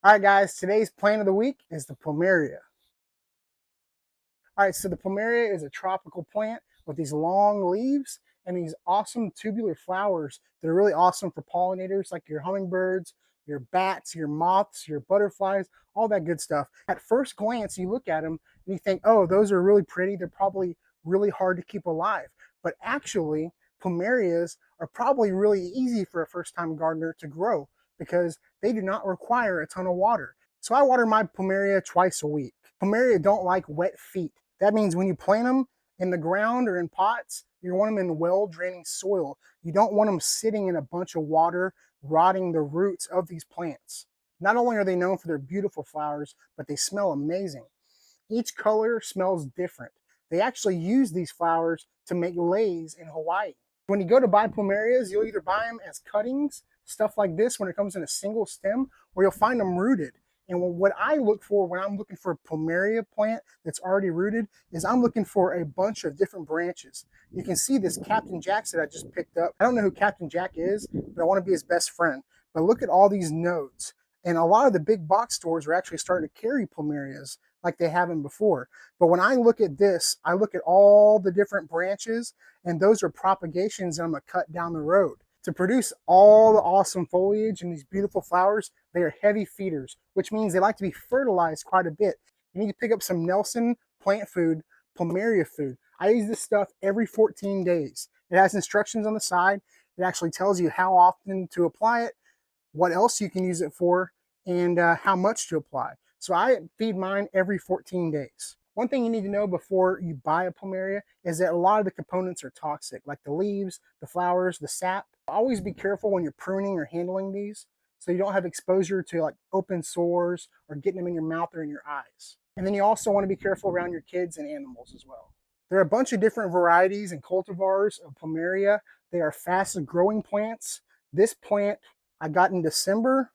All right, guys, today's plant of the week is the plumeria. All right, so the plumeria is a tropical plant with these long leaves and these awesome tubular flowers that are really awesome for pollinators like your hummingbirds, your bats, your moths, your butterflies, all that good stuff. At first glance, you look at them and you think, oh, those are really pretty. They're probably really hard to keep alive. But actually, plumerias are probably really easy for a first-time gardener to grow because they do not require a ton of water. So I water my plumeria twice a week. Plumeria don't like wet feet. That means when you plant them in the ground or in pots, you want them in well-draining soil. You don't want them sitting in a bunch of water, rotting the roots of these plants. Not only are they known for their beautiful flowers, but they smell amazing. Each color smells different. They actually use these flowers to make leis in Hawaii. When you go to buy plumerias, you'll either buy them as cuttings, stuff like this when it comes in a single stem, or you'll find them rooted. And what I look for when I'm looking for a plumeria plant that's already rooted is I'm looking for a bunch of different branches. You can see this Captain Jack's that I just picked up. I don't know who Captain Jack is, but I want to be his best friend. But look at all these nodes. And a lot of the big box stores are actually starting to carry plumerias like they haven't before. But when I look at this, I look at all the different branches, and those are propagations that I'm going to cut down the road. To produce all the awesome foliage and these beautiful flowers, they are heavy feeders, which means they like to be fertilized quite a bit. You need to pick up some Nelson plant food, plumeria food. I use this stuff every 14 days. It has instructions on the side. It actually tells you how often to apply it, what else you can use it for, and how much to apply. So I feed mine every 14 days. One thing you need to know before you buy a plumeria is that a lot of the components are toxic, like the leaves, the flowers, the sap. Always be careful when you're pruning or handling these so you don't have exposure to like open sores or getting them in your mouth or in your eyes. And then you also want to be careful around your kids and animals as well. There are a bunch of different varieties and cultivars of plumeria. They are fast growing plants. This plant I got in December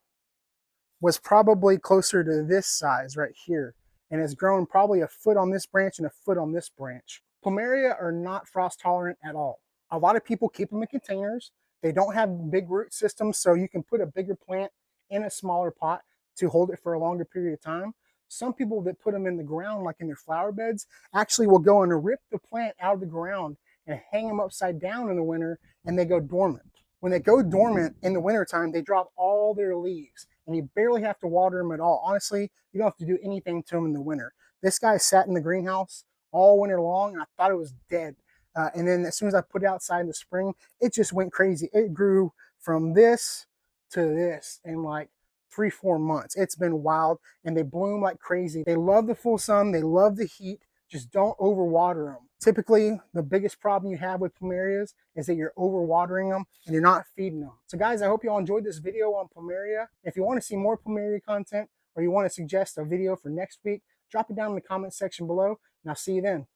was probably closer to this size right here, and has grown probably a foot on this branch and a foot on this branch. Plumeria are not frost tolerant at all. A lot of people keep them in containers. They don't have big root systems, so you can put a bigger plant in a smaller pot to hold it for a longer period of time. Some people that put them in the ground, like in their flower beds, actually will go and rip the plant out of the ground and hang them upside down in the winter, and they go dormant. When they go dormant in the wintertime, they drop all their leaves, and you barely have to water them at all. Honestly, you don't have to do anything to them in the winter. This guy sat in the greenhouse all winter long, and I thought it was dead. And then as soon as I put it outside in the spring, it just went crazy. It grew from this to this in like 3-4 months. It's been wild, and they bloom like crazy. They love the full sun. They love the heat. Just don't overwater them. Typically, the biggest problem you have with plumerias is that you're overwatering them and you're not feeding them. So guys, I hope you all enjoyed this video on plumeria. If you want to see more plumeria content or you want to suggest a video for next week, drop it down in the comment section below, and I'll see you then.